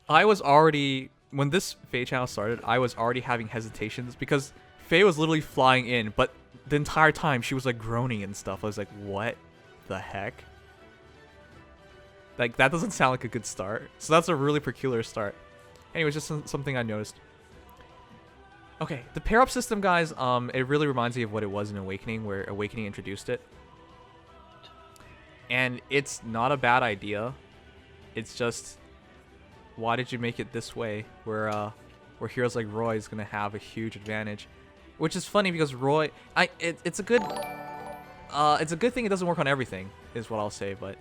I was already when this FEH Channel started, I was already having hesitations because Faye was literally flying in, but the entire time she was like groaning and stuff. I was like, what the heck? Like that doesn't sound like a good start. So that's a really peculiar start. Anyways, just something I noticed. Okay, the pair up system, guys. It really reminds me of what it was in Awakening, where Awakening introduced it. And it's not a bad idea. It's just, why did you make it this way, where heroes like Roy is gonna have a huge advantage, which is funny because Roy, it's a good thing it doesn't work on everything, is what I'll say, but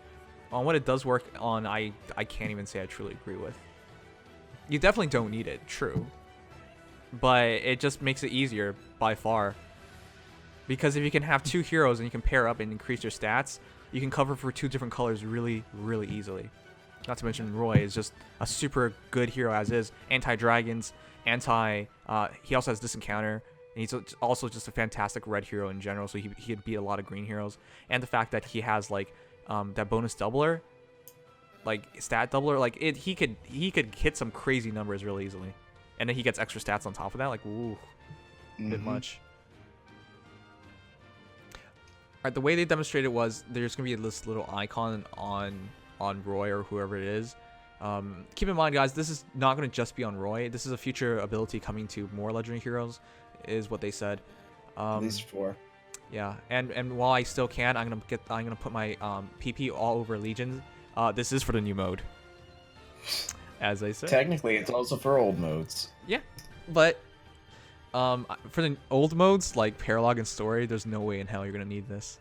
on what it does work on, I can't even say I truly agree with. You definitely don't need it, true, but it just makes it easier by far. Because if you can have two heroes and you can pair up and increase your stats, you can cover for two different colors really, really easily. Not to mention Roy is just a super good hero as is. Anti-dragons, he also has this encounter, and he's also just a fantastic red hero in general, so he could beat a lot of green heroes. And the fact that he has like that bonus doubler, like stat doubler, like he could hit some crazy numbers really easily. And then he gets extra stats on top of that, like ooh, bit much. Alright, the way they demonstrated was there's gonna be this little icon on Roy or whoever it is. Keep in mind, guys, this is not going to just be on Roy. This is a future ability coming to more legendary heroes, is what they said. At least 4. Yeah, and while I still can, I'm gonna put my PP all over Legion. This is for the new mode, as I said. Technically, it's also for old modes. Yeah, but for the old modes like Paralog and Story, there's no way in hell you're gonna need this.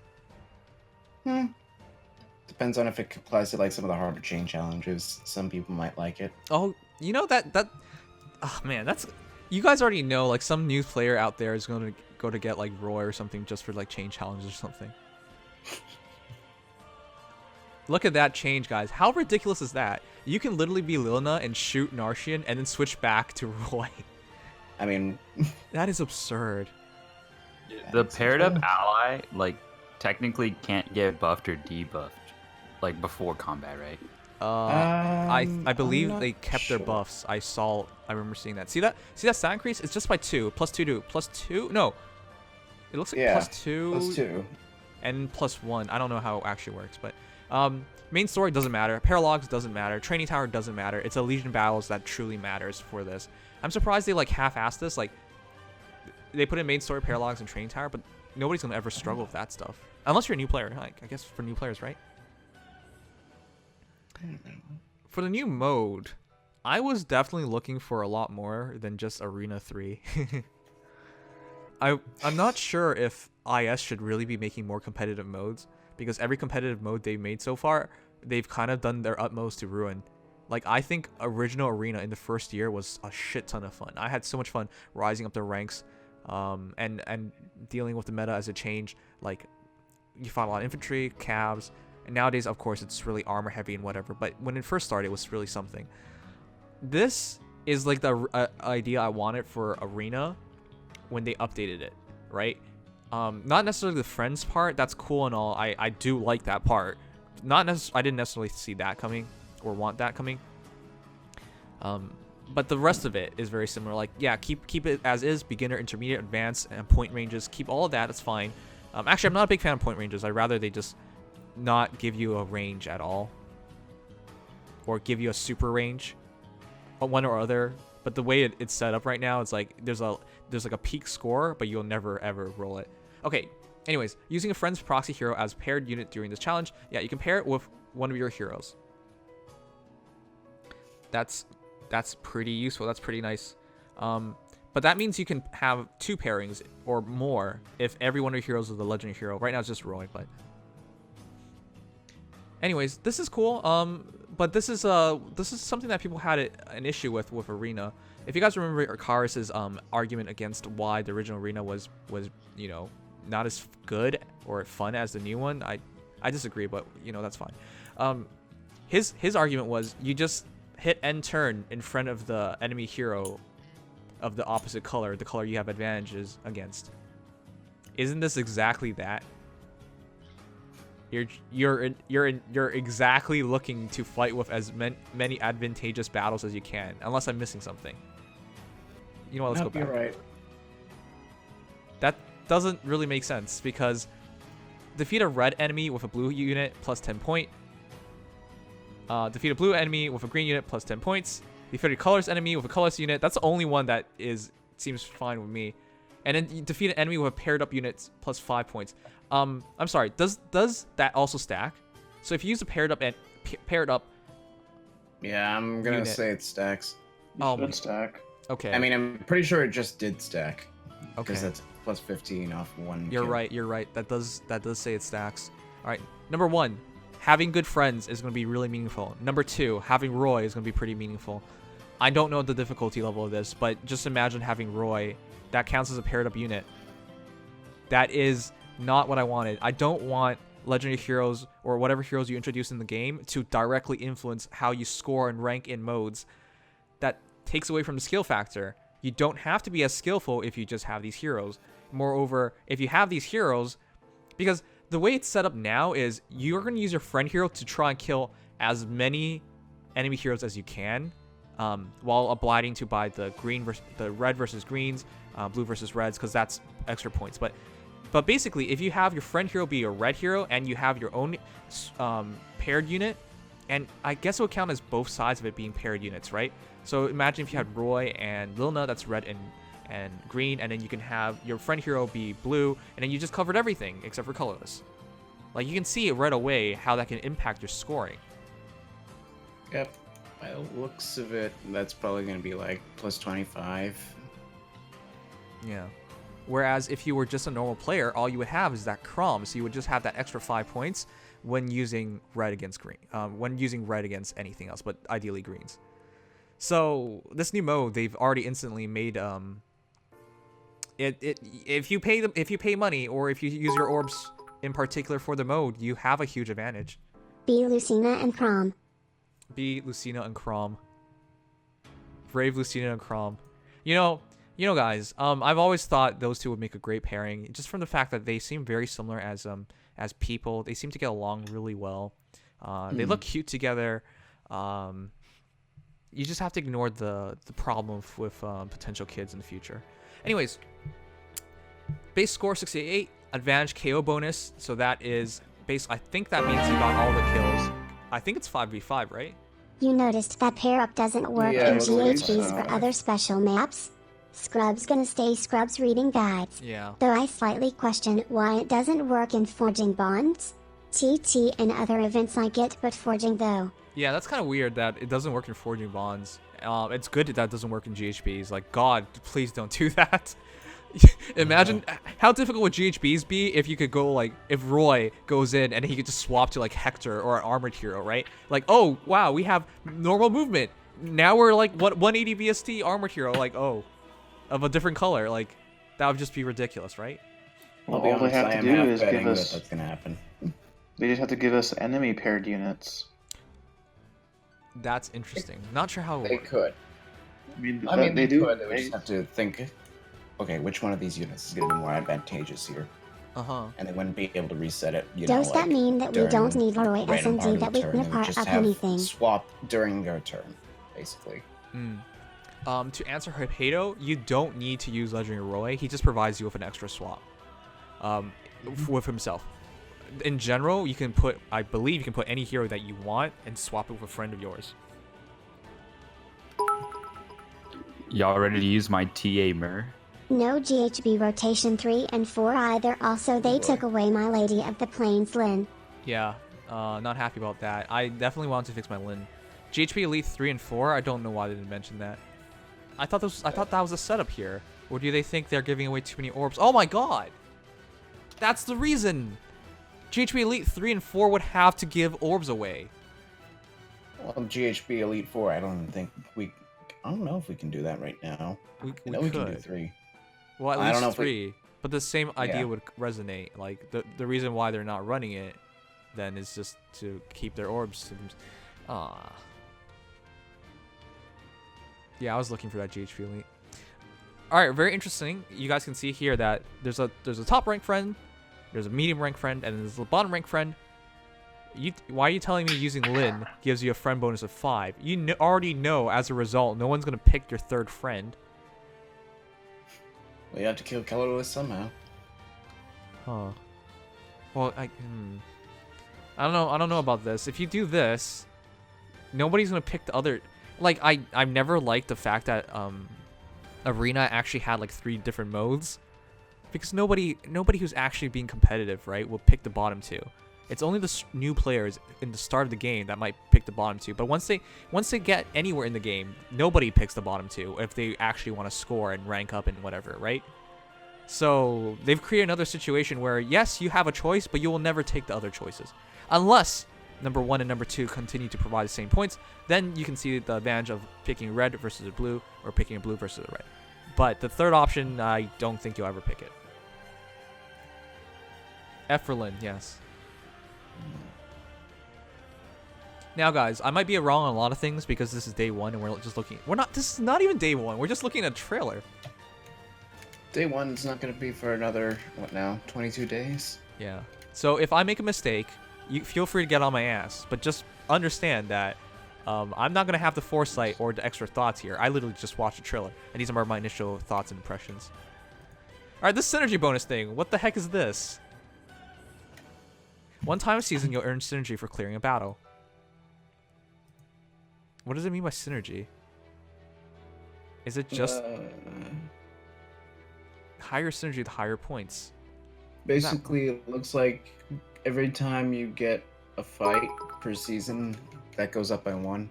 Depends on if it applies to like some of the harder chain challenges. Some people might like it. Oh, you know that oh man, that's, you guys already know, like some new player out there is going to go to get like Roy or something just for like chain challenges or something. Look at that change, guys. How ridiculous is that? You can literally be Lilna and shoot Narshian and then switch back to Roy. I mean, that is absurd. The paired up ally, like, technically can't get buffed or debuffed, like, before combat, right? I believe I'm they not kept sure. their buffs. I remember seeing that. See that stat increase? It's just by 2. Plus 2 to plus 2. No. It looks like Yeah, plus 2. Plus 2. And plus 1. I don't know how it actually works, but main story doesn't matter. Paralogs doesn't matter. Training tower doesn't matter. It's a Legion battles that truly matters for this. I'm surprised they like half-assed this. Like they put in main story, paralogs, and training tower, but nobody's gonna ever struggle with that stuff unless you're a new player. Like I guess for new players, right? For the new mode, I was definitely looking for a lot more than just Arena 3. I'm not sure if IS should really be making more competitive modes, because every competitive mode they've made so far, they've kind of done their utmost to ruin. Like, I think original Arena in the first year was a shit ton of fun. I had so much fun rising up the ranks and dealing with the meta as it changed. Like, you fought a lot of infantry, calves, and nowadays, of course, it's really armor heavy and whatever. But when it first started, it was really something. This is like the idea I wanted for Arena when they updated it, right? Not necessarily the friends part. That's cool and all. I do like that part. I didn't necessarily see that coming or want that coming. But the rest of it is very similar. Like, yeah, keep it as is, beginner, intermediate, advanced, and point ranges. Keep all of that. That's fine. Actually, I'm not a big fan of point ranges. I'd rather they just not give you a range at all, or give you a super range, one or other. But the way it's set up right now, it's like there's like a peak score, but you'll never ever roll it. Okay. Anyways, using a friend's proxy hero as paired unit during this challenge. Yeah, you can pair it with one of your heroes. That's pretty useful. That's pretty nice. But that means you can have 2 pairings or more if every one of your heroes is a legendary hero. Right now it's just Roy, but anyways, this is cool. But this is something that people had an issue with Arena. If you guys remember Akaris's argument against why the original Arena was you know, not as good or fun as the new one, I disagree, but you know, that's fine. His argument was you just hit end turn in front of the enemy hero of the opposite color, the color you have advantages against. Isn't this exactly that? You're exactly looking to fight with as many advantageous battles as you can, unless I'm missing something. You know what? Let's go back. You're right. That doesn't really make sense because defeat a red enemy with a blue unit plus 10 point. Defeat a blue enemy with a green unit plus 10 points. Defeat a colors enemy with a colors unit. That's the only one that seems fine with me. And then you defeat an enemy with a paired up unit plus 5 points. I'm sorry. Does that also stack? So if you use a paired up Yeah, I'm gonna unit. say it stacks. Oh, Should stack. okay. I mean, I'm pretty sure it just did stack. Okay. Because that's plus 15 off one. You're kill. right. You're right. That does say it stacks. All right. Number 1, having good friends is going to be really meaningful. Number 2, having Roy is going to be pretty meaningful. I don't know the difficulty level of this, but just imagine having Roy. That counts as a paired up unit. That is not what I wanted. I don't want legendary heroes or whatever heroes you introduce in the game to directly influence how you score and rank in modes. That takes away from the skill factor. You don't have to be as skillful if you just have these heroes. Moreover, if you have these heroes, because the way it's set up now is you're going to use your friend hero to try and kill as many enemy heroes as you can, while obliging to buy the red versus greens, blue versus reds, because that's extra points. But basically, if you have your friend hero be a red hero and you have your own paired unit, and I guess it would count as both sides of it being paired units, right? So imagine if you had Roy and Lilna, that's red and green, and then you can have your friend hero be blue, and then you just covered everything except for colorless. Like, you can see it right away how that can impact your scoring. Yep. By the looks of it, that's probably going to be like plus 25. Yeah. Whereas if you were just a normal player, all you would have is that Crom, so you would just have that extra 5 points when using red against green, when using red against anything else, but ideally greens. So this new mode, they've already instantly made if you pay money, or if you use your orbs in particular for the mode, you have a huge advantage. Be Lucina and Crom. Be Lucina and Crom. Brave Lucina and Crom. You know, guys. I've always thought those two would make a great pairing, just from the fact that they seem very similar as people. They seem to get along really well. They look cute together. You just have to ignore the problem with potential kids in the future. Anyways, base score 68, advantage KO bonus. So that is base. I think that means you got all the kills. I think it's 5v5, right? You noticed that pair up doesn't work Yeah, in I believe GHBs so. for other special maps. Scrub's gonna stay Scrub's reading guides. Yeah. Though I slightly question why it doesn't work in Forging Bonds, TT, and other events like it, but Forging though. Yeah, that's kind of weird that it doesn't work in Forging Bonds. It's good that doesn't work in GHBs. Like, God, please don't do that. Imagine how difficult would GHBs be if you could go, like, if Roy goes in and he could just swap to, like, Hector or an armored hero, right? Like, oh, wow, we have normal movement. Now we're, like, 180 VST armored hero, like, oh, of a different color. Like, that would just be ridiculous, right? Well, I'll be all they honest, have I to am do half is betting give us. that's going to happen. They just have to give us enemy paired units. That's interesting. Not sure how it They works. could. I mean, I mean, they do. could. They would just have to think, okay, which one of these units is going to be more advantageous here? Uh-huh. And they wouldn't be able to reset it, Does that mean that we during don't need Roy random part SMD of that the we turn. can They would part just up have anything? swap during their turn, basically. To answer Hypedo, you don't need to use Legendary Roy. He just provides you with an extra swap with himself. In general, you can put, I believe you can put any hero that you want and swap it with a friend of yours. Y'all ready to use my TA Mir? No GHB rotation 3 and 4 either. Also, they took away my Lady of the Plains Lin. Yeah, not happy about that. I definitely wanted to fix my Lin. GHB Elite 3 and 4, I don't know why they didn't mention that. I thought that was a setup here. Or do they think they're giving away too many orbs? Oh my god! That's the reason! GHB Elite 3 and 4 would have to give orbs away. Well, GHB Elite 4, I don't know if we can do that right now. We We can do could. 3. Well, at I don't know least if 3. But the same idea Yeah. would resonate. Like, the reason why they're not running it, then, is just to keep their orbs to them. Ah. Yeah, I was looking for that GHB Elite. Alright, very interesting. You guys can see here that there's a top rank friend, there's a medium rank friend, and there's a bottom rank friend. Why are you telling me using Lin gives you a friend bonus of 5? You already know as a result, no one's gonna pick your third friend. Well, you have to kill Colorless somehow. Huh. Well, I don't know. I don't know about this. If you do this, nobody's gonna pick the other. Like I've never liked the fact that Arena actually had like 3 different modes, because nobody who's actually being competitive, right, will pick the bottom 2. It's only the new players in the start of the game that might pick the bottom 2. But once they get anywhere in the game, nobody picks the bottom 2 if they actually want to score and rank up and whatever, right? So they've created another situation where, yes, you have a choice, but you will never take the other choices. Unless number 1 and number 2 continue to provide the same points, then you can see the advantage of picking red versus a blue, or picking a blue versus a red. But the third option, I don't think you'll ever pick it. Efferlin, yes. Now, guys, I might be wrong on a lot of things because this is day 1 and we're just looking. This is not even day 1. We're just looking at a trailer. Day 1's not going to be for another, what now, 22 days? Yeah. So if I make a mistake, you feel free to get on my ass. But just understand that I'm not going to have the foresight or the extra thoughts here. I literally just watched a trailer. And these are my initial thoughts and impressions. Alright, this synergy bonus thing. What the heck is this? 1 time a season, you'll earn synergy for clearing a battle. What does it mean by synergy? Is it just higher synergy with higher points? Basically, it looks like every time you get a fight per season, that goes up by 1.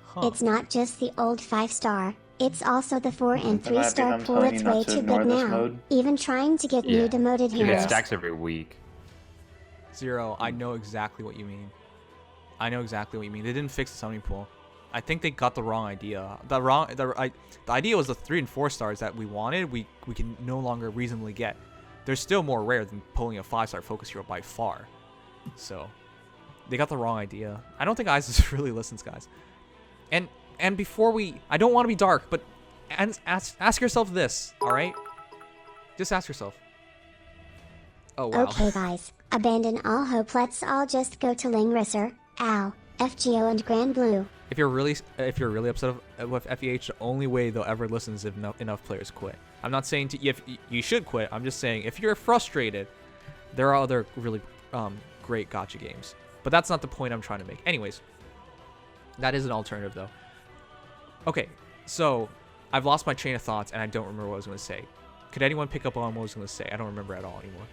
Huh. It's not just the old 5-star, it's also the 4 and That might be 3-star them pool. telling It's you not way to too ignore big this now. mode. Even trying to get new demoted It heroes. stacks every week. Zero, I know exactly what you mean. I know exactly what you mean. They didn't fix the summoning pool. I think they got the wrong idea. The idea was the 3 and 4 stars that we wanted, we can no longer reasonably get. They're still more rare than pulling a 5-star focus hero by far. So, they got the wrong idea. I don't think ISIS really listens, guys. And before I don't want to be dark, but ask yourself this, all right? Just ask yourself. Oh wow. Okay guys, abandon all hope, let's all just go to Langrisser, Al, FGO and Grand Blue. If you're really upset with FEH, the only way they'll ever listen is if enough players quit. I'm not saying if you should quit. I'm just saying if you're frustrated, there are other really great gacha games. But that's not the point I'm trying to make. Anyways, that is an alternative though. Okay, so I've lost my train of thoughts and I don't remember what I was going to say. Could anyone pick up on what I was going to say? I don't remember at all anymore.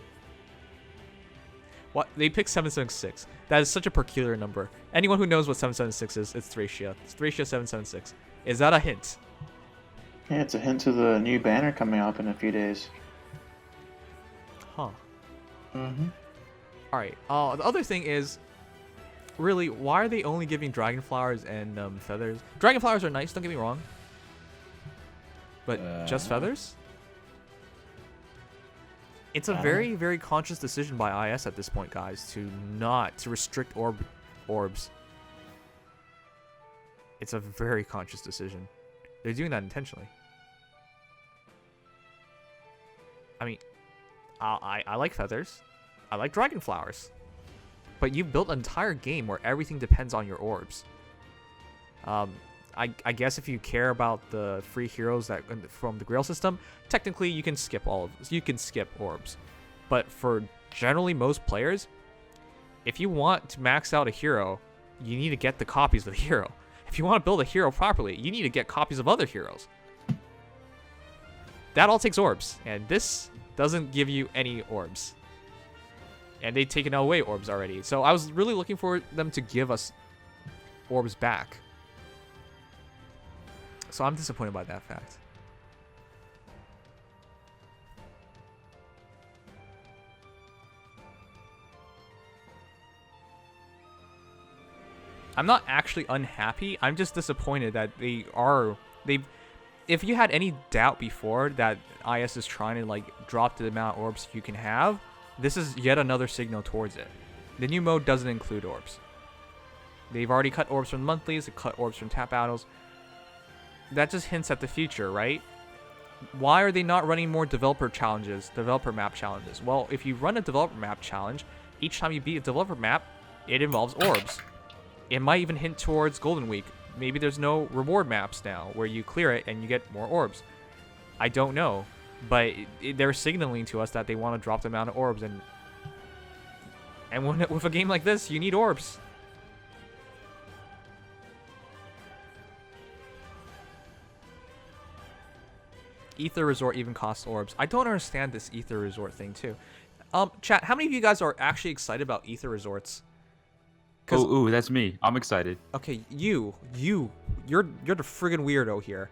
What? They picked 776. That is such a peculiar number. Anyone who knows what 776 is, it's Thracia. It's Thracia 776. Is that a hint? Yeah, it's a hint to the new banner coming up in a few days. Huh. Mm-hmm. Alright. The other thing is, really, why are they only giving dragon flowers and feathers? Dragon flowers are nice, don't get me wrong. But just feathers? It's a very, very conscious decision by IS at this point, guys, to restrict orbs. It's a very conscious decision. They're doing that intentionally. I mean, I like feathers. I like dragon flowers. But you've built an entire game where everything depends on your orbs. I guess if you care about the free heroes that from the Grail system, technically you can skip orbs. But for generally most players, if you want to max out a hero, you need to get the copies of the hero. If you want to build a hero properly, you need to get copies of other heroes. That all takes orbs, and this doesn't give you any orbs. And they've taken away orbs already. So I was really looking for them to give us orbs back. So I'm disappointed by that fact. I'm not actually unhappy. I'm just disappointed that if you had any doubt before that IS is trying to like drop the amount of orbs you can have, this is yet another signal towards it. The new mode doesn't include orbs. They've already cut orbs from monthlies, they cut orbs from tap battles. That just hints at the future, right? Why are they not running more developer map challenges? Well, if you run a developer map challenge, each time you beat a developer map, it involves orbs. It might even hint towards Golden Week. Maybe there's no reward maps now where you clear it and you get more orbs. I don't know, but they're signaling to us that they want to drop the amount of orbs, and with a game like this, you need orbs. Aether Resort even costs orbs. I don't understand this Aether Resort thing too. Chat, how many of you guys are actually excited about Aether Resorts? Ooh, that's me. I'm excited. Okay, you're the friggin' weirdo here.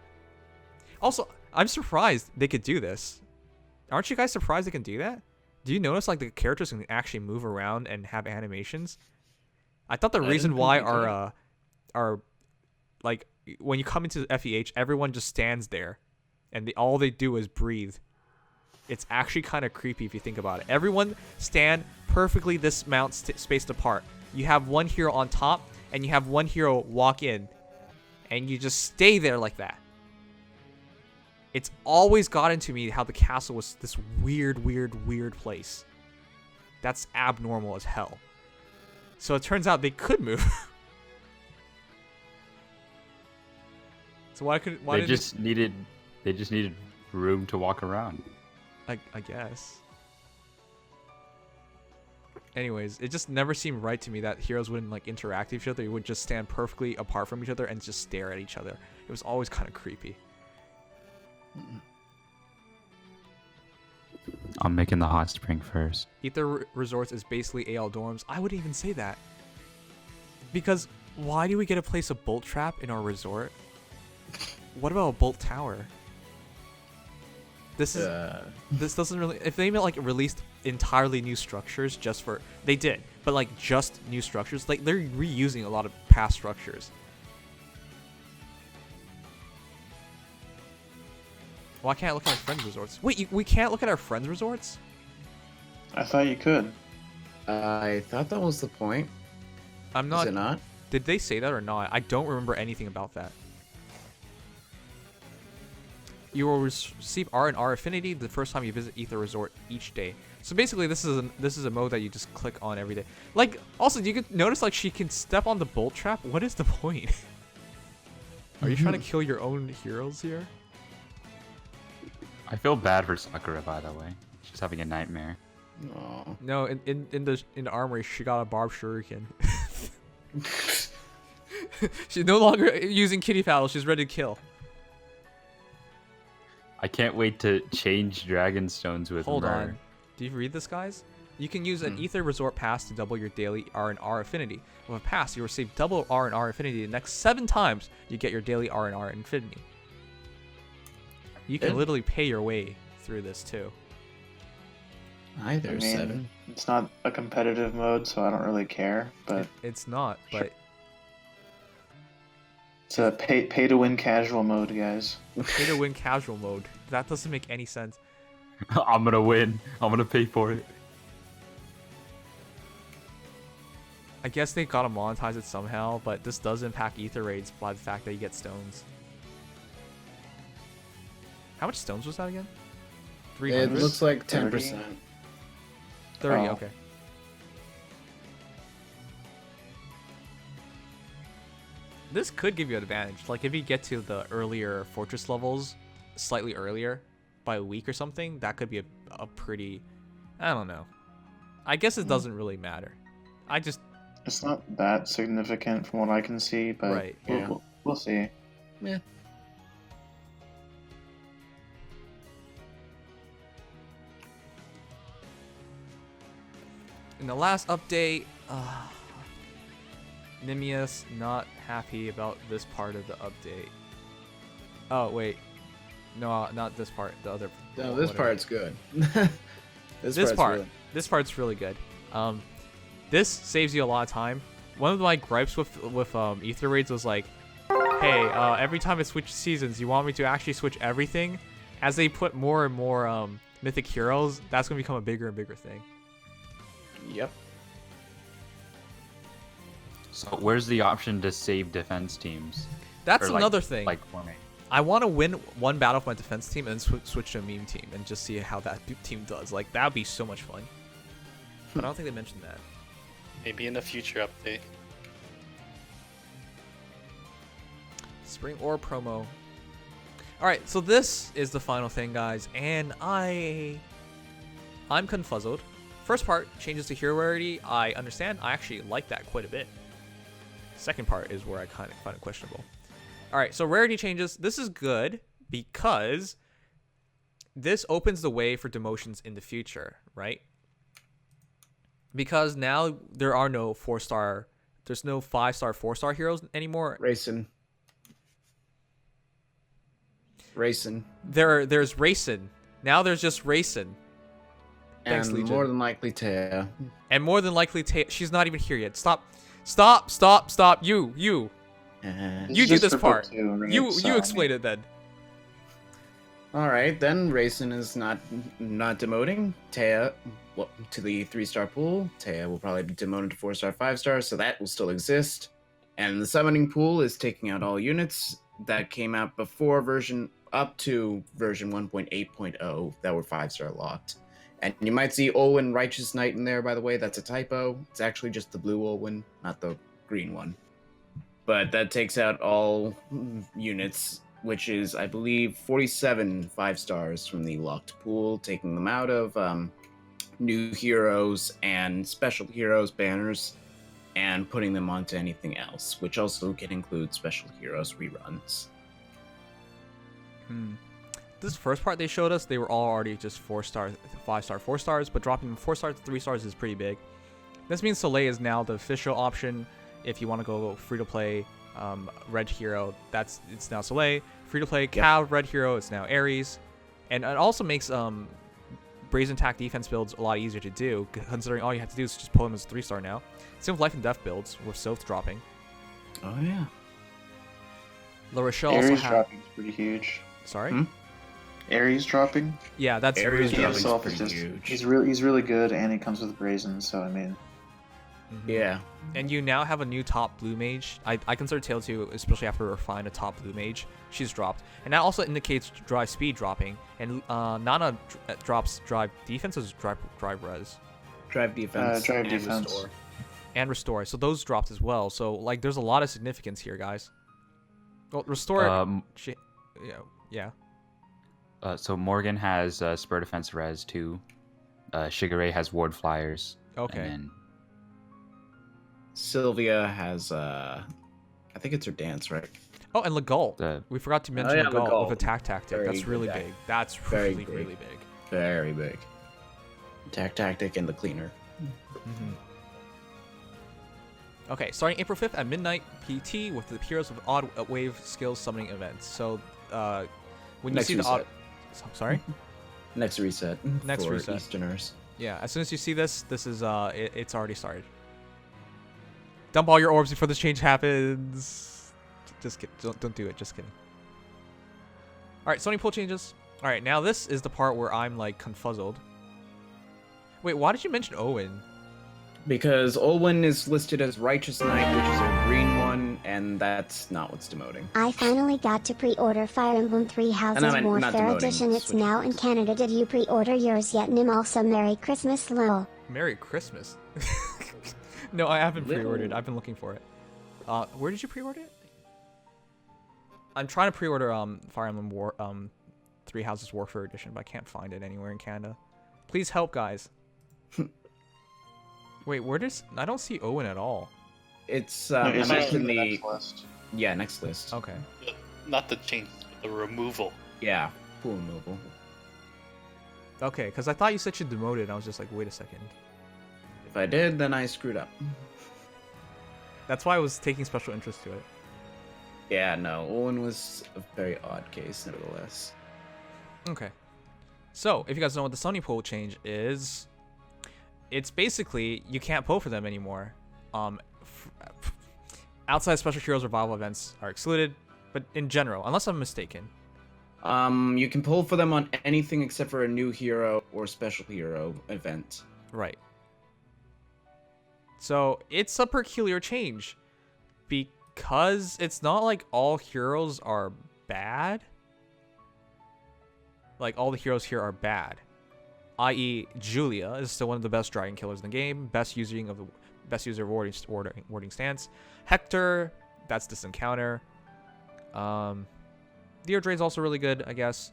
Also, I'm surprised they could do this. Aren't you guys surprised they can do that? Do you notice like the characters can actually move around and have animations? I thought the reason why our like when you come into FEH, everyone just stands there, and all they do is breathe. It's actually kind of creepy if you think about it. Everyone stand perfectly this amount spaced apart. You have one hero on top, and you have one hero walk in, and you just stay there like that. It's always gotten to me how the castle was this weird place. That's abnormal as hell. So it turns out they could move. So they just needed room to walk around. I guess. Anyways, it just never seemed right to me that heroes wouldn't like interact with each other. They would just stand perfectly apart from each other and just stare at each other. It was always kind of creepy. I'm making the hot spring first. Aether Resorts is basically AL dorms. I wouldn't even say that. Because why do we get to place a bolt trap in our resort? What about a bolt tower? This doesn't really. If they like released entirely new structures just for, they did, but like just new structures, like they're reusing a lot of past structures. Why can't I look at our friends' resorts? Wait, we can't look at our friends' resorts? I thought you could. I thought that was the point. I'm not. Is it not? Did they say that or not? I don't remember anything about that. You will receive R&R affinity the first time you visit Aether Resort each day. So basically, this is a mode that you just click on every day. Like, also, you can notice like she can step on the bolt trap. What is the point? Are you trying to kill your own heroes here? I feel bad for Sakura, by the way. She's having a nightmare. Oh. No, in the armory, she got a barbed shuriken. She's no longer using kitty paddle. She's ready to kill. I can't wait to change dragon stones with Hold Myrrh. on. Do you read this, guys? You can use an Aether Resort pass to double your daily R&R affinity. With a pass, you receive double R&R affinity the next 7 times you get your daily R&R affinity. You can literally pay your way through this too. There's 7. It's not a competitive mode, so I don't really care. But It's not, but it's a pay to win casual mode, guys. pay to win casual mode. That doesn't make any sense. I'm gonna win. I'm gonna pay for it. I guess they gotta monetize it somehow, but this does impact Aether raids by the fact that you get stones. How much stones was that again? 300? It looks like 10%. 30, Oh. okay. This could give you an advantage. Like if you get to the earlier fortress levels slightly earlier by a week or something, that could be a pretty, I don't know. I guess it doesn't really matter. It's not that significant from what I can see, but Right, yeah. we'll see. Yeah. In the last update, Nimius not happy about this part of the update. Oh wait, no, not this part. The other. No, this whatever. part's good. This part's really good. This saves you a lot of time. One of my gripes with Aether raids was like, hey, every time I switch seasons, you want me to actually switch everything? As they put more and more mythic heroes, that's gonna become a bigger and bigger thing. Yep. So where's the option to save defense teams? That's Or, like- another thing. Like formate. I want to win one battle for my defense team and then switch to a meme team and just see how that team does. Like, that would be so much fun. But I don't think they mentioned that. Maybe in a future update. Spring Ore promo. Alright, so this is the final thing, guys, and I'm confuzzled. First part, changes to hero rarity. I understand. I actually like that quite a bit. Second part is where I kind of find it questionable. Alright, so rarity changes. This is good because this opens the way for demotions in the future, right? Because now there are no 4-star, there's no 5-star, 4-star heroes anymore. Racing. There's Racing. Now there's just Racing. Thanks, And Legion. more than likely Taya. And more than likely, she's not even here yet. Stop. You. You do this part. You explain it then. Alright, then Racing is not demoting. Taya to the 3-star pool. Taya will probably be demoted to 4-star, 5-star, so that will still exist. And the summoning pool is taking out all units that came out before version up to version 1.8.0 that were 5-star locked. And you might see Olwen Righteous Knight in there, by the way. That's a typo. It's actually just the blue Olwen, not the green one. But that takes out all units, which is, I believe, 47 5-stars from the locked pool, taking them out of new heroes and special heroes banners and putting them onto anything else, which also can include special heroes reruns. This first part they showed us, they were all already just 4-star, 5-star, 4-stars, but dropping from 4 stars to 3 stars is pretty big. This means Soleil is now the official option if you want to go free-to-play red hero. It's now Soleil. Free-to-play Cav red hero, it's now Ares. And it also makes Brazen Attack defense builds a lot easier to do, considering all you have to do is just pull them as 3-star now. Same with Life and Death builds, with Sylph dropping. Oh, yeah. La Rochelle also Ares has... dropping is pretty huge. Sorry? Ares dropping? Yeah, that's Ares really He dropping good. is himself is pretty just huge. he's really good, and he comes with Brazen, so I mean, Yeah. And you now have a new top blue mage. I consider Tail 2, especially after Refine, a top blue mage. She's dropped. And that also indicates drive speed dropping. And Nana drops drive defense or drive res? Drive defense. Drive and defense. Restore. And restore. So those dropped as well. So, like, there's a lot of significance here, guys. Well, restore... yeah. So Morgan has Spur Defense Res 2. Shigure has Ward Flyers. Okay. And then Sylvia has, I think it's her dance, right? Oh, and Legault. The- We forgot to mention yeah, Legault Legault. with Attack Tactic. Very That's good really guy. big. That's Very really, big. really big. Very big. Attack Tactic and the Cleaner. Okay, starting April 5th at midnight PT with the Heroes of Odd Wave Skills Summoning Events. So, when you Next see the odd... reset. Sorry? Next reset. Next for reset. Easterners. Yeah, as soon as you see this, this is, it's already started. Dump all your orbs before this change happens. Just kidding. Don't do it. Just kidding. Alright, Sony pool changes. Alright, now this is the part where I'm, like, confuzzled. Wait, why did you mention Owen? Because Olwen is listed as Righteous Knight, which is a green one, and that's not what's demoting. I finally got to pre-order Fire Emblem Three Houses And I meant not Warfare demoting, Edition. It's switching now in codes. Canada. Did you pre-order yours yet? Nim also Merry Christmas, lol. Merry Christmas. No, I haven't pre-ordered. Little. I've been looking for it. Where did you pre-order it? I'm trying to pre-order Fire Emblem Three Houses Warfare Edition, but I can't find it anywhere in Canada. Please help, guys. Wait, where does... I don't see Owen at all. It's, no, I it's mentioned actually the the... next list. Yeah, next list. Okay. Not the changes, but the removal. Yeah, pool removal. Okay, because I thought you said you demoted, and I was just like, wait a second. If I did, then I screwed up. That's why I was taking special interest to it. Yeah, no, Olwen was a very odd case, nevertheless. Okay. So, if you guys know what the Sony pool change is, it's basically you can't pull for them anymore. Outside special heroes revival events are excluded, but in general, unless I'm mistaken. You can pull for them on anything except for a new hero or special hero event. Right. So, it's a peculiar change because it's not like all heroes are bad. Like, all the heroes here are bad. I.e., Julia is still one of the best dragon killers in the game, best using of the best user of warding stance. Hector, that's distant counter. Deirdre's also really good, I guess.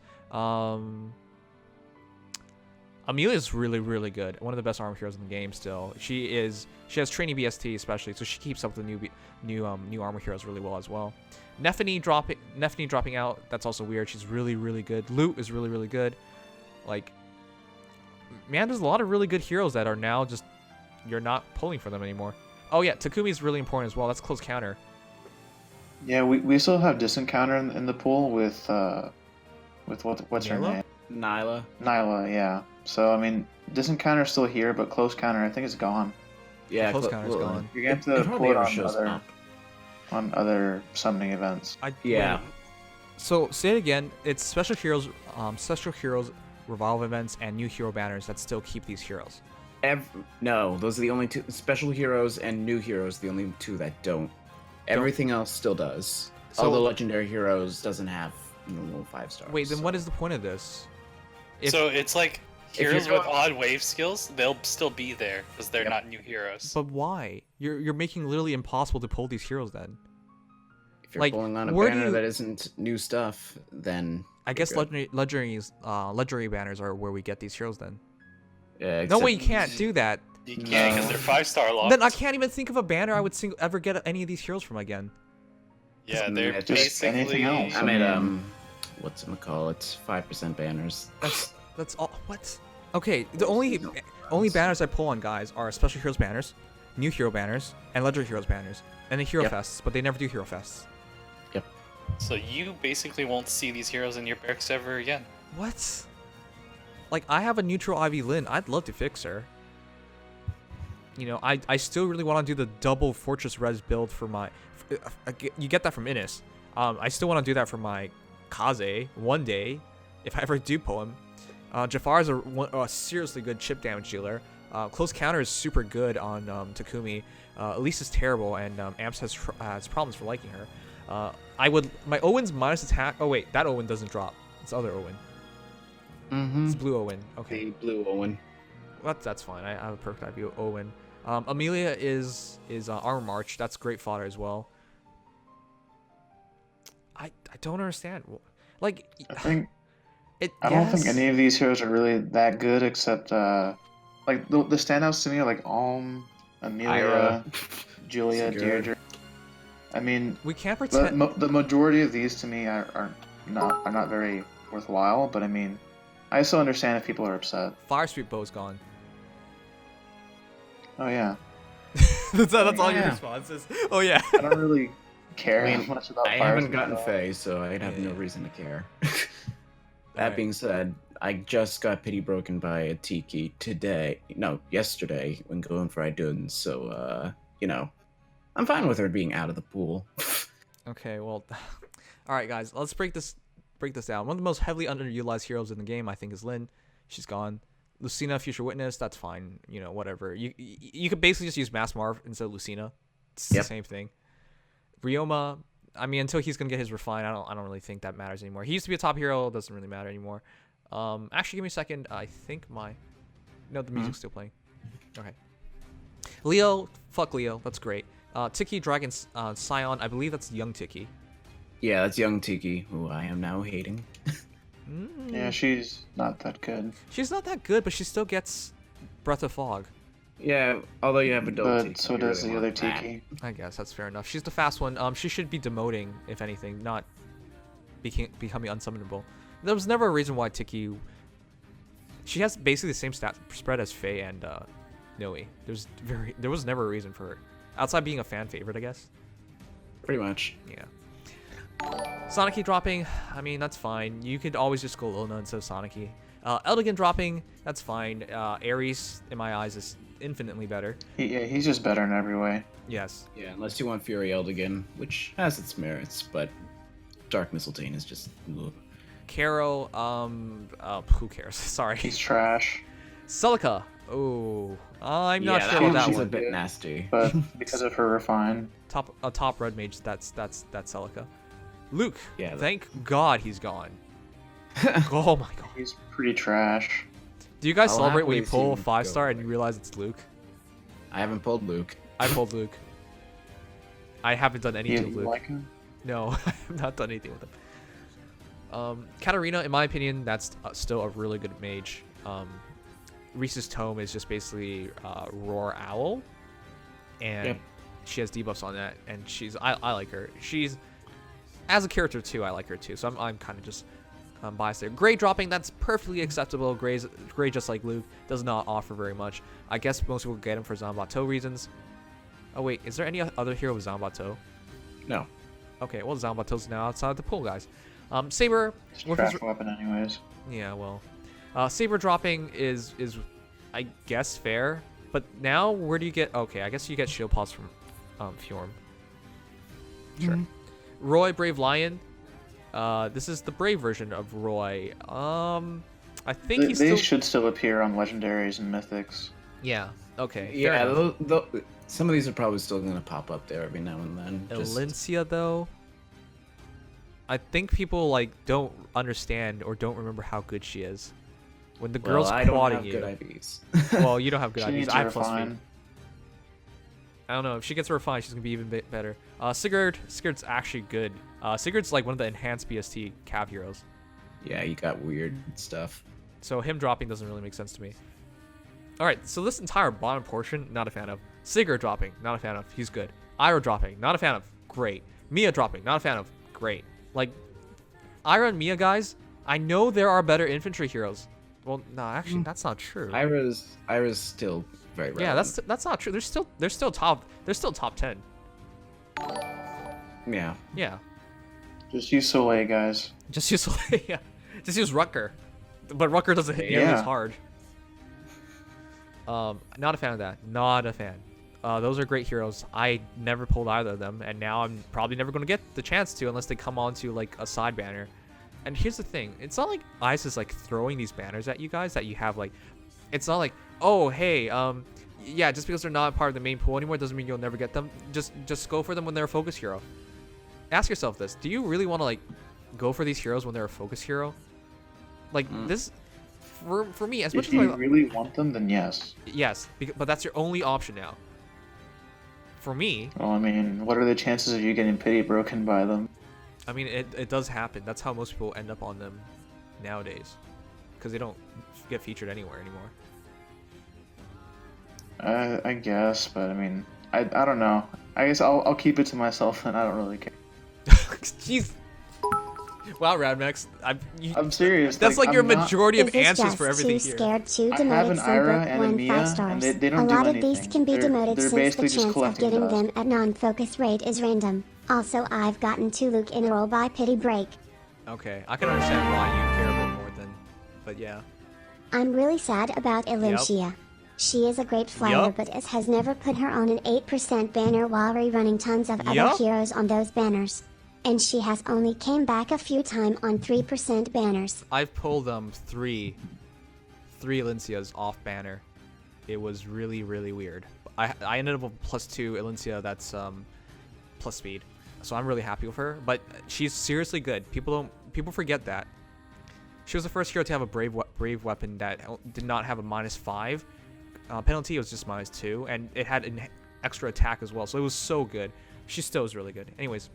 Amelia's really, really good. One of the best armor heroes in the game still. She has training BST especially, so she keeps up with the new armor heroes really well as well. Nephany dropping out, that's also weird. She's really, really good. Loot is really, really good. Like, man, there's a lot of really good heroes that are now just, you're not pulling for them anymore. Oh yeah, Takumi is really important as well. That's close counter. Yeah, we still have distant counter in the pool with what's her Nyla? name? Nyla. Nyla, yeah. So I mean, distant counter is still here, but close counter I think is gone. Yeah, Close counter's gone. You're gonna have to It pull hardly it ever shows up. on other summoning events. Yeah. So say it again. It's special heroes revival events and new hero banners that still keep these heroes. No, those are the only two. Special heroes and new heroes, the only two that don't. Everything else still does. So- Although legendary heroes doesn't have normal 5 stars. Wait, then what is the point of this? So it's like you're heroes with going- odd wave skills, they'll still be there because they're not new heroes. But why? You're making literally impossible to pull these heroes then. If you're like, pulling on a where do banner you- that isn't new stuff, then I guess good. legendary banners are where we get these heroes then. yeah, No way, you except- can't do that. You can't because No. they're 5-star locked. Then I can't even think of a banner I would ever get any of these heroes from again. Yeah, Mm, they're just basically anything else. I mean, what's it call it? 5% banners. That's all. What? Okay, the only banners I pull on, guys, are special heroes banners, new hero banners, and legendary heroes banners, and the hero Yep. fests. But they never do hero fests. So you basically won't see these heroes in your barracks ever again. What? Like, I have a neutral Ivy Lynn. I'd love to fix her. You know, I still really want to do the double Fortress Res build for my... You get that from Innis. I still want to do that for my Kaze one day, if I ever do pull him. Jafar is a seriously good chip damage dealer. Close counter is super good on Takumi. Elise is terrible, and Ampz has problems for liking her. My Owen's minus attack... Oh wait, that Owen doesn't drop. It's other Owen. Mm-hmm. It's blue Owen. Okay. The blue Owen. That's fine. I have a perk that view Owen. Amelia is Armor March. That's great fodder as well. I don't understand. Like, I don't think any of these heroes are really that good, except like the standouts to me are like Alm, Amelia, Ira. Julia, Sigurd. Deirdre. I mean, we can't pretend. the majority of these to me are not very worthwhile. But I mean, I still understand if people are upset. Fire Sweep Bow's gone. Oh yeah, that's all your yeah. responses. Oh yeah. I don't really care I mean, much about. I Fire haven't Speed gotten at all. Faye, so I'd have no Yeah. reason to care. That Alright. being said, I just got pity broken by a Tiki yesterday when going for Idun, so you know, I'm fine with her being out of the pool. Okay. Well. All right, guys. Let's break this down. One of the most heavily underutilized heroes in the game, I think, is Lynn. She's gone. Lucina, Future Witness. That's fine. You know, whatever. You could basically just use Mass Marv instead of Lucina. It's the Yep. same thing. Ryoma. I mean, until he's gonna get his refine, I don't really think that matters anymore. He used to be a top hero. Doesn't really matter anymore. Actually, give me a second. I think the music's still playing. Okay. Leo. Fuck Leo. That's great. Tiki, Dragon, Scion. I believe that's young Tiki. Yeah, that's young Tiki, who I am now hating. Yeah, she's not that good. She's not that good, but she still gets Breath of Fog. Yeah, although you have adult But Tiki. so you does really the other want that. Tiki. I guess that's fair enough. She's the fast one. She should be demoting, if anything, not becoming unsummonable. There was never a reason why Tiki... She has basically the same stat spread as Faye and Noe. There was never a reason for her. Outside being a fan favorite, I guess. Pretty much. Yeah. Sonic dropping, I mean, that's fine. You could always just go Lona instead of Sonic. Eldigan dropping, that's fine. Ares, in my eyes, is infinitely better. He's just better in every way. Yes. Yeah, unless you want Fury Eldigan, which has its merits, but Dark Mistletoe is just... ugh. Caro, who cares? Sorry. He's trash, Celica. Oh, I'm not Yeah, sure about that she's a one. bit nasty. but because of her refine, Top red mage, that's Celica. Luke, Yeah, thank God he's gone. Oh my God. he's pretty trash. Do you guys I'll celebrate when you happily see pull a him 5-star go and you realize it's Luke? I haven't pulled Luke. I pulled Luke. I haven't done anything with You Luke. like him? No, I have not done anything with him. Katarina, in my opinion, that's still a really good mage. Reese's Tome is just basically Roar Owl, and Yep. she has debuffs on that, and I like her. She's as a character too. I like her too. So I'm kind of just biased there. Gray dropping, that's perfectly acceptable. Gray, just like Luke, does not offer very much. I guess most people get him for Zanbato reasons. Oh wait, is there any other hero with Zanbato? No. Okay, well Zanbato's now outside the pool, guys. Saber, It's with trash his, weapon anyways. yeah, well, Saber dropping is I guess fair, but now where do you get? Okay, I guess you get shield pulse from Fjorm. Sure. Roy, Brave Lion. This is the brave version of Roy. I think he's They still. should still appear on legendaries and mythics. Yeah. Okay. fair Yeah, enough. some of these are probably still going to pop up there every now and then. Just- Elincia though. I think people like don't understand or don't remember how good she is. When the girl's well, I don't quadding have you. good IVs. Well, you don't have good She IVs. needs I to have plus speed. refine. I don't know. If she gets refined, she's gonna be even better. Sigurd's actually good. Sigurd's like one of the enhanced BST cav heroes. Yeah, you got weird stuff. So him dropping doesn't really make sense to me. All right, so this entire bottom portion, not a fan of. Sigurd dropping, not a fan of. He's good. Ira dropping, not a fan of. Great. Mia dropping, not a fan of. Great. Like, Ira and Mia, guys, I know there are better infantry heroes. Well, no, actually, that's not true. Ira's still very relevant. Yeah, that's not true. They're still top 10. Yeah. Yeah. Just use Soleil, guys. Just use yeah. Just use Rucker. But Rucker doesn't hit nearly Yeah. as hard. Not a fan of that. Not a fan. Those are great heroes. I never pulled either of them, and now I'm probably never going to get the chance to unless they come onto like a side banner. And here's the thing: it's not like Ice is like throwing these banners at you guys that you have like. It's not like, oh hey, yeah, just because they're not part of the main pool anymore doesn't mean you'll never get them. Just go for them when they're a focus hero. Ask yourself this: do you really want to like go for these heroes when they're a focus hero? Like this, for me, as much If as you I really want them, then yes. yes, but that's your only option now. For me, Well, I mean, what are the chances of you getting pity broken by them? I mean, it does happen. That's how most people end up on them nowadays, because they don't get featured anywhere anymore. I guess, but I mean, I don't know. I guess I'll keep it to myself, and I don't really care. Jeez. Wow, RandMex. I'm serious. That's like your I'm not- majority Is of this answers just for everything too here. scared to I have demote an some Ira book and a 1 Mia, 5 stars? and they don't a do lot anything. of these can be demoted They're since the basically just chance of collecting getting dust. them at non-focus rate is random. Also, I've gotten 2 Luke in a roll by pity break. Okay, I can understand why you care a bit more than, but yeah. I'm really sad about Elincia. She is a great flyer, Yup. but it has never put her on an 8% banner while rerunning tons of other Yup. heroes on those banners. And she has only came back a few times on 3% banners. I've pulled three Elincias off banner. It was really weird. I ended up with +2 Elincia that's plus speed, so I'm really happy with her. But she's seriously good. People forget that she was the first hero to have a brave weapon that did not have a -5 penalty. It was just -2, and it had an extra attack as well. So it was so good. She still is really good. Anyways,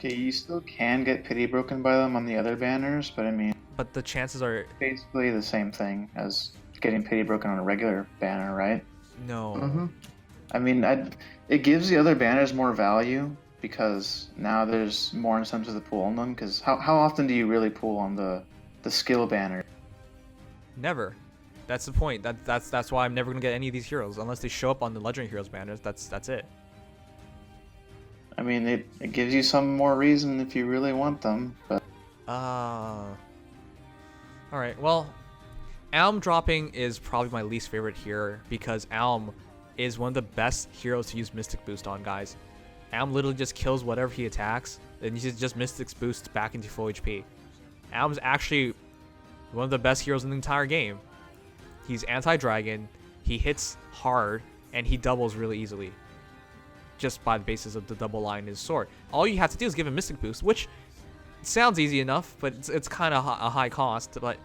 Okay, you still can get pity broken by them on the other banners, but I mean, but the chances are basically the same thing as getting pity broken on a regular banner, right? no. I mean, it gives the other banners more value because now there's more incentives to pull on them. Because how often do you really pull on the skill banner? Never. That's the point. That's why I'm never gonna get any of these heroes unless they show up on the Legendary Heroes banners. That's it. I mean, it gives you some more reason if you really want them, but All right. Well, Alm dropping is probably my least favorite here because Alm is one of the best heroes to use Mystic Boost on, guys. Alm literally just kills whatever he attacks, and he just Mystic boosts back into full HP. Alm's actually one of the best heroes in the entire game. He's anti-dragon, he hits hard, and he doubles really easily. Just by the basis of the double line in his sword. All you have to do is give him Mystic Boost, which sounds easy enough, but it's kind of a high cost. But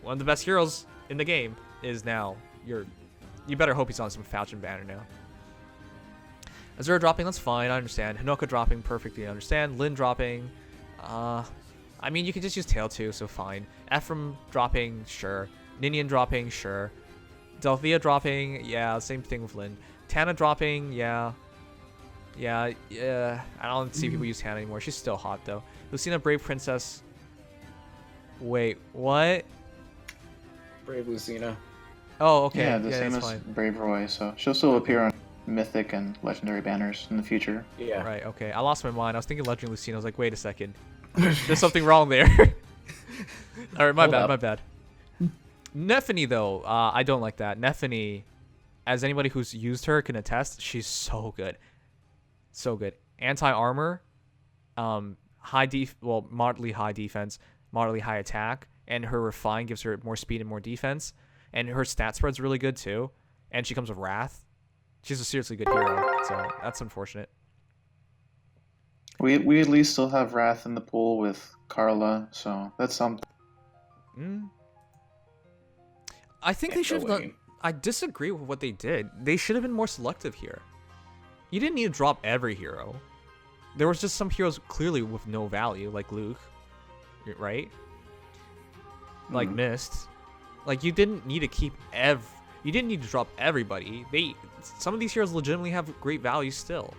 one of the best heroes in the game is now you better hope he's on some Falchion banner now. Azura dropping, that's fine, I understand. Hinoka dropping, perfectly understand. Lin dropping, I mean, you could just use Tail too, so fine. Ephraim dropping, sure. Ninian dropping, sure. Delphia dropping, yeah, same thing with Lin. Tana dropping, yeah. Yeah, I don't see people use Tana anymore. She's still hot, though. Lucina, Brave Princess. Wait, what? Brave Lucina. Oh, okay. Yeah, the yeah, same that's as fine. Brave Roy, so she'll still appear on Mythic and Legendary banners in the future. Yeah. Right, okay. I lost my mind. I was thinking Legendary Lucina. I was like, wait a second. There's something wrong there. Alright, my Hold bad, up. my bad. Nephany, though, I don't like that. Nephany, as anybody who's used her can attest, she's so good. So good. Anti-armor, moderately high defense, moderately high attack, and her Refine gives her more speed and more defense. And her stat spread's really good, too. And she comes with Wrath. She's a seriously good hero, so that's unfortunate. We at least still have Wrath in the pool with Carla, so that's something. I think they should have done... I disagree with what they did. They should have been more selective here. You didn't need to drop every hero. There was just some heroes clearly with no value, like Luke, right? Like Mist. Like, you didn't need to keep you didn't need to drop everybody. Some of these heroes legitimately have great value still.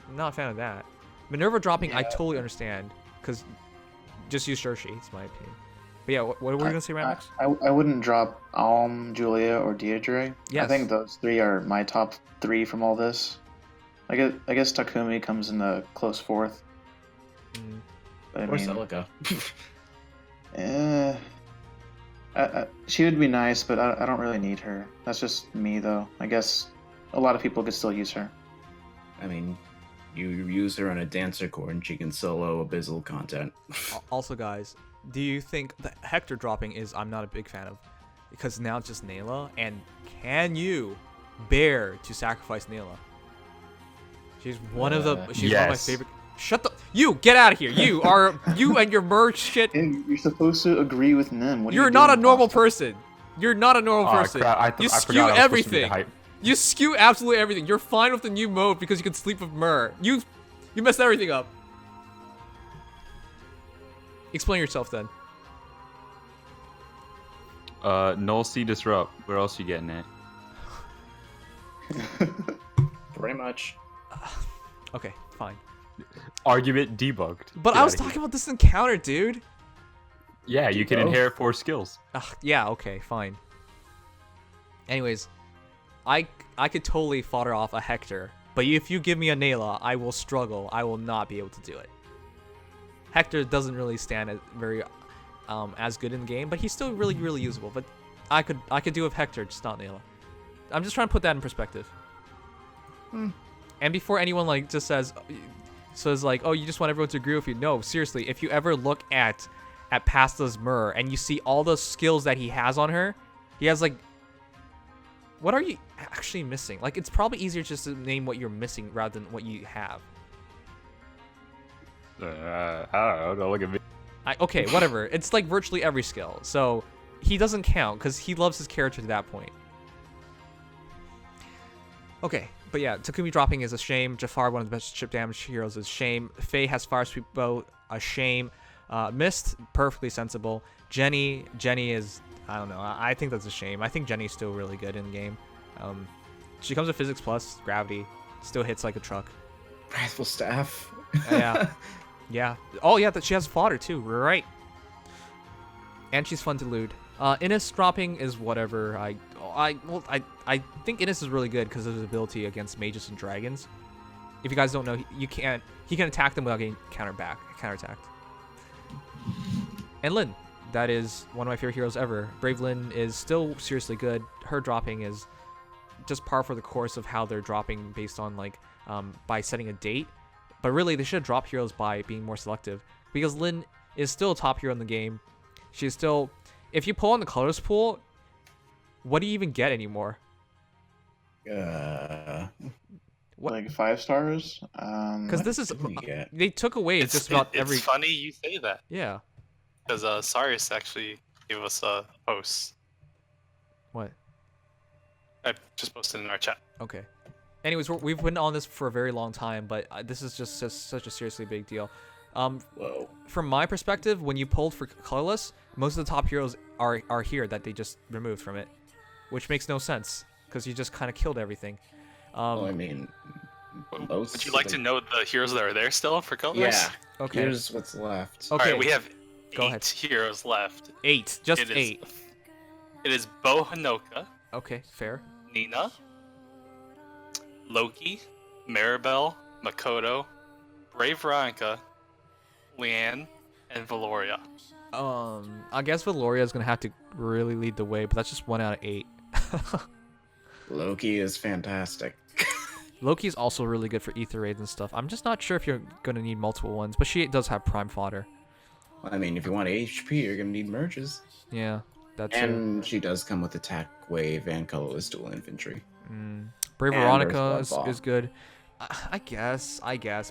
I'm not a fan of that. Minerva dropping, I totally understand, because just use Shershi, it's my opinion. But yeah, what were you going to say, RandMex? I wouldn't drop Alm, Julia, or Deirdre. Yes. I think those three are my top three from all this. I guess Takumi comes in the close fourth. But, Or Celica. She would be nice, but I don't really need her. That's just me, though. I guess a lot of people could still use her. I mean, you use her on a dancer core and she can solo Abyssal content. Also, guys, do you think the Hector dropping is I'm not a big fan of? Because now it's just Nayla, and can you bear to sacrifice Nayla? She's one of one of my favorite. Shut the. You get out of here. You and your merch shit. Hey, you're supposed to agree with Nim. What are You're you not a doing, normal Boston? person. You're not a normal person. Crap, You I skew forgot I was supposed to be the everything. hype. You skew absolutely everything. You're fine with the new mode because you can sleep with Myrrh. You messed everything up. Explain yourself then. Null C Disrupt. Where else you getting it? Pretty much. Okay, fine. Argument debugged. But Get I was outta here. talking about this encounter, dude. Yeah, you can both. inherit 4 skills. Yeah, okay, fine. Anyways, I could totally fodder off a Hector, but if you give me a Nayla, I will struggle. I will not be able to do it. Hector doesn't really stand as good in the game, but he's still really, really usable. But I could do with Hector, just not Nayla. I'm just trying to put that in perspective. And before anyone like just says like, oh, you just want everyone to agree with you. No, seriously, if you ever look at Pasta's Myrrh and you see all the skills that he has on her, he has like, what are you actually missing? Like, it's probably easier just to name what you're missing rather than what you have. I don't know. Look at me. Okay, whatever. It's like virtually every skill. So he doesn't count because he loves his character to that point. Okay, but yeah, Takumi dropping is a shame. Jafar, one of the best chip damage heroes, is a shame. Faye has Fire Sweep Bow, a shame. Mist, perfectly sensible. Jenny is, I don't know. I think that's a shame. I think Jenny's still really good in the game. She comes with Physics Plus, Gravity, still hits like a truck. Wrathful Staff. Yeah. Yeah. Oh, yeah, that she has fodder too. Right. And she's fun to loot. Innis dropping is whatever. I think Innis is really good because of his ability against mages and dragons. If you guys don't know, he can attack them without getting counterattacked. And Lyn, that is one of my favorite heroes ever. Brave Lyn is still seriously good. Her dropping is just par for the course of how they're dropping based on like by setting a date. But really, they should drop heroes by being more selective because Lyn is still a top hero in the game. She's still, if you pull on the colors pool, what do you even get anymore? What? Like 5 stars? Because this is, did we get? they took away just about every. It's funny you say that. Yeah. Because Cyrus actually gave us a post. What? I just posted in our chat. Okay. Anyways, we've been on this for a very long time, but this is just such a seriously big deal. Whoa. From my perspective, when you pulled for colorless, most of the top heroes are here that they just removed from it, which makes no sense because you just kind of killed everything. Well, I mean, most Would you like to know the heroes that are there still for colors? Yeah. Okay. Here's what's left. Okay. Alright, we have Go 8 ahead. heroes left. 8, just It is- 8. It is Bo Hanoka, Okay, fair. Nina, Loki, Maribel, Makoto, Brave Veronica, Leanne, and Valoria. I guess Valoria is gonna have to really lead the way, but that's just 1 out of 8. Loki is fantastic. Loki's also really good for Aether raids and stuff. I'm just not sure if you're gonna need multiple ones, but she does have prime fodder. I mean, if you want HP, you're gonna need merges. Yeah, that's true. And she does come with attack wave and colorless dual infantry. Brave and Veronica there's Blood is good. I guess.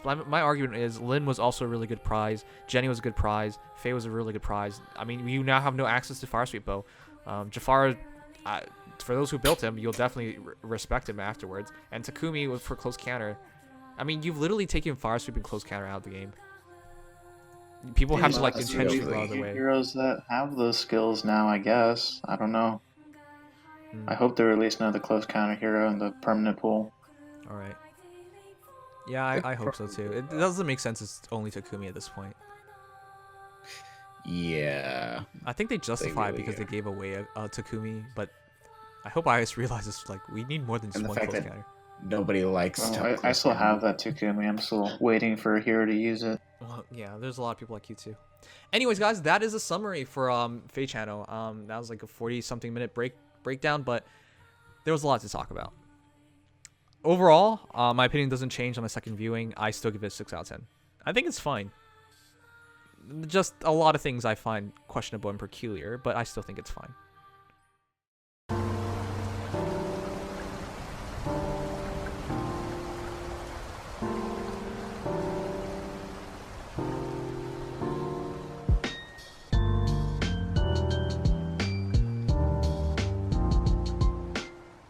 But my argument is Lynn was also a really good prize. Jenny was a good prize. Faye was a really good prize. I mean, you now have no access to Fire Sweep Bow. Jafar, for those who built him, you'll definitely respect him afterwards. And Takumi was for close counter. I mean, you've literally taken Fire Sweep and close counter out of the game. People have to like That's intentionally really go out of the way. Heroes that have those skills now, I guess. I don't know. I hope they release another close counter hero in the permanent pool. All right. Yeah, I hope so too. It doesn't make sense it's only Takumi at this point. Yeah. I think they justify it really because do. they gave away Takumi, but I hope IS realizes like we need more than just And the one fact close that counter. nobody likes Oh, stuff I still have that Takumi. I'm still waiting for a hero to use it. Well, yeah, there's a lot of people like you too. Anyways, guys, that is a summary for FEH Channel. That was like a 40-something minute breakdown, but there was a lot to talk about. Overall, my opinion doesn't change on my second viewing. I still give it a 6 out of 10. I think it's fine. Just a lot of things I find questionable and peculiar, but I still think it's fine.